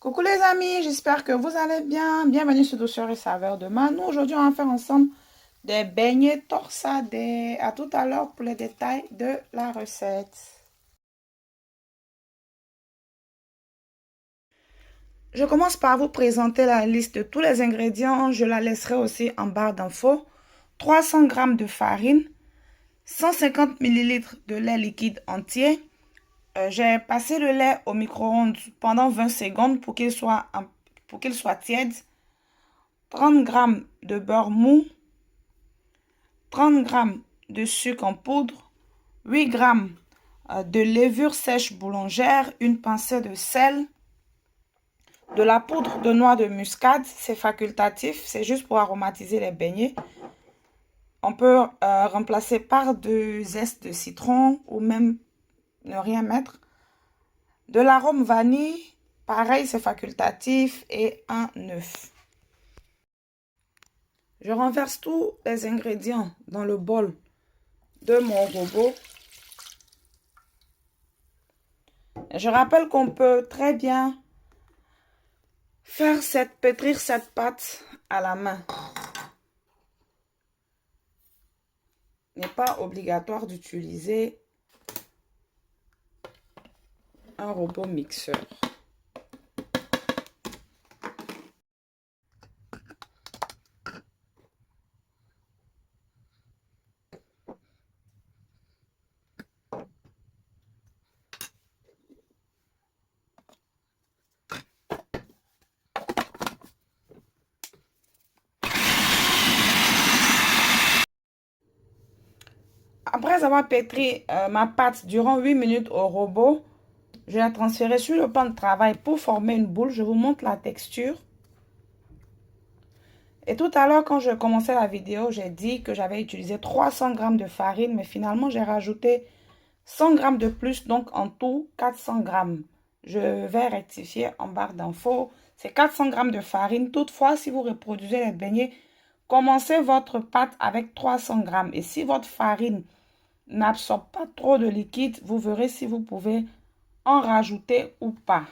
Coucou les amis, j'espère que vous allez bien. Bienvenue sur Douceur et Saveur de Nous, aujourd'hui, on va faire ensemble des beignets torsadés. À tout à l'heure pour les détails de la recette. Je commence par vous présenter la liste de tous les ingrédients. Je la laisserai aussi en barre d'infos. 300 g de farine, 150 ml de lait liquide entier. J'ai passé le lait au micro-ondes pendant 20 secondes pour qu'il soit tiède. 30 g de beurre mou, 30 g de sucre en poudre, 8 g de levure sèche boulangère, une pincée de sel, de la poudre de noix de muscade, c'est facultatif, c'est juste pour aromatiser les beignets. On peut remplacer par du zeste de citron ou même ne rien mettre. De l'arôme vanille, pareil, c'est facultatif, et un œuf. Je renverse tous les ingrédients dans le bol de mon robot. Je rappelle qu'on peut très bien pétrir cette pâte à la main. Il n'est pas obligatoire d'utiliser un robot mixeur. Après avoir pétri ma pâte durant 8 minutes au robot, je la transférer sur le plan de travail pour former une boule. Je vous montre la texture. Et tout à l'heure, quand je commençais la vidéo, j'ai dit que j'avais utilisé 300 g de farine, mais finalement, j'ai rajouté 100 g de plus, donc en tout 400 g. Je vais rectifier en barre d'infos. C'est 400 g de farine. Toutefois, si vous reproduisez les beignets, commencez votre pâte avec 300 g. Et si votre farine n'absorbe pas trop de liquide, vous verrez si vous pouvez en rajouter ou pas.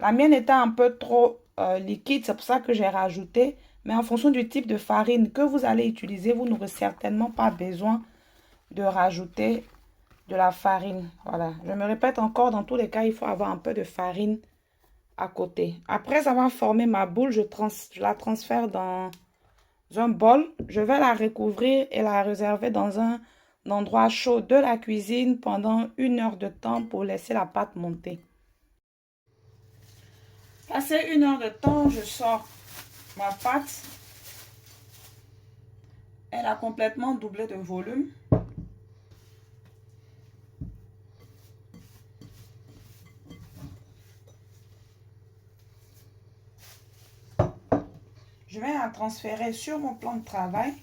La mienne était un peu trop liquide, c'est pour ça que j'ai rajouté. Mais en fonction du type de farine que vous allez utiliser, vous n'aurez certainement pas besoin de rajouter de la farine. Voilà, je me répète encore, dans tous les cas, il faut avoir un peu de farine à côté. Après avoir formé ma boule, je la transfère dans un bol. Je vais la recouvrir et la réserver dans un endroit chaud de la cuisine pendant 1 heure de temps pour laisser la pâte monter. Passé 1 heure de temps, je sors ma pâte. Elle a complètement doublé de volume. Je vais la transférer sur mon plan de travail.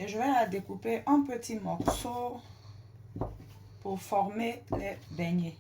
Et je vais la découper en petits morceaux pour former les beignets.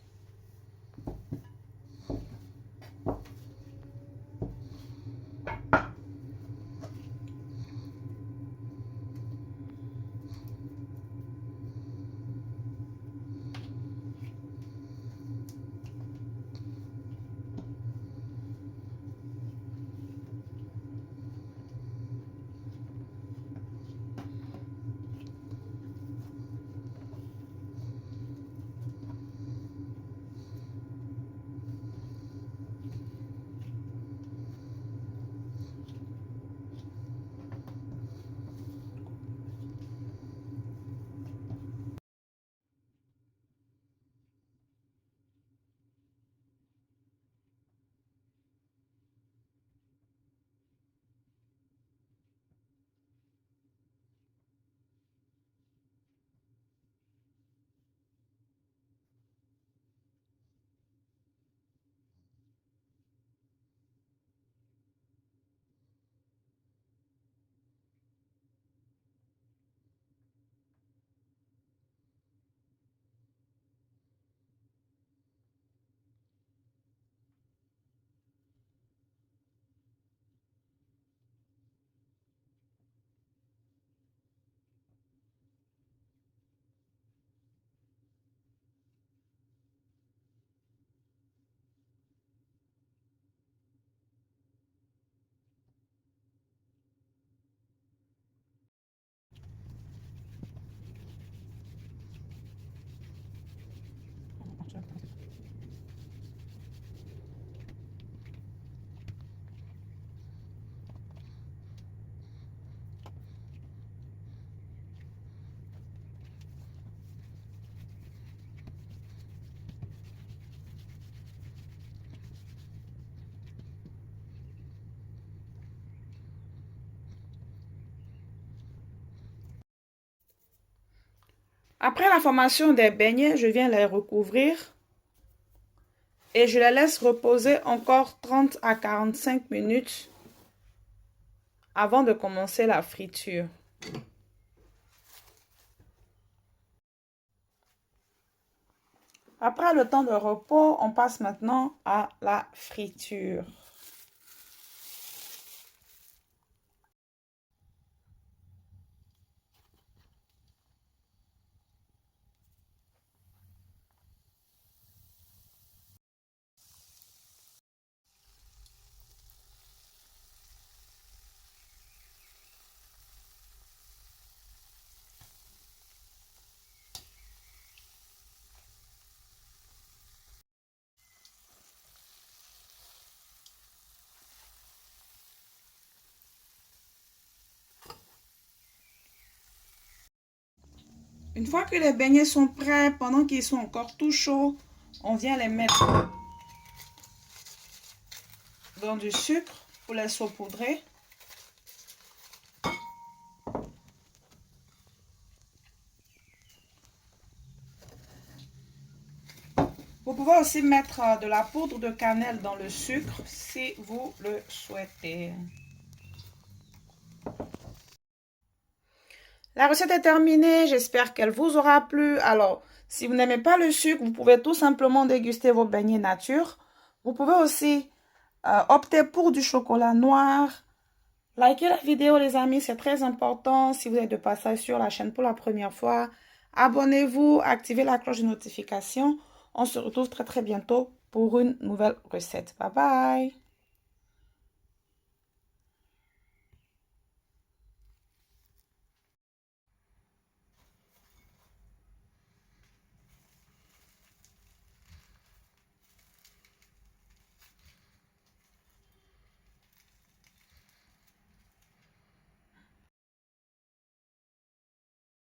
Après la formation des beignets, je viens les recouvrir et je les laisse reposer encore 30 à 45 minutes avant de commencer la friture. Après le temps de repos, on passe maintenant à la friture. Une fois que les beignets sont prêts, pendant qu'ils sont encore tout chauds, on vient les mettre dans du sucre pour les saupoudrer. Vous pouvez aussi mettre de la poudre de cannelle dans le sucre si vous le souhaitez. La recette est terminée, j'espère qu'elle vous aura plu. Alors, si vous n'aimez pas le sucre, vous pouvez tout simplement déguster vos beignets nature. Vous pouvez aussi opter pour du chocolat noir. Likez la vidéo les amis, c'est très important. Si vous êtes de passage sur la chaîne pour la première fois, abonnez-vous, activez la cloche de notification. On se retrouve très bientôt pour une nouvelle recette. Bye bye!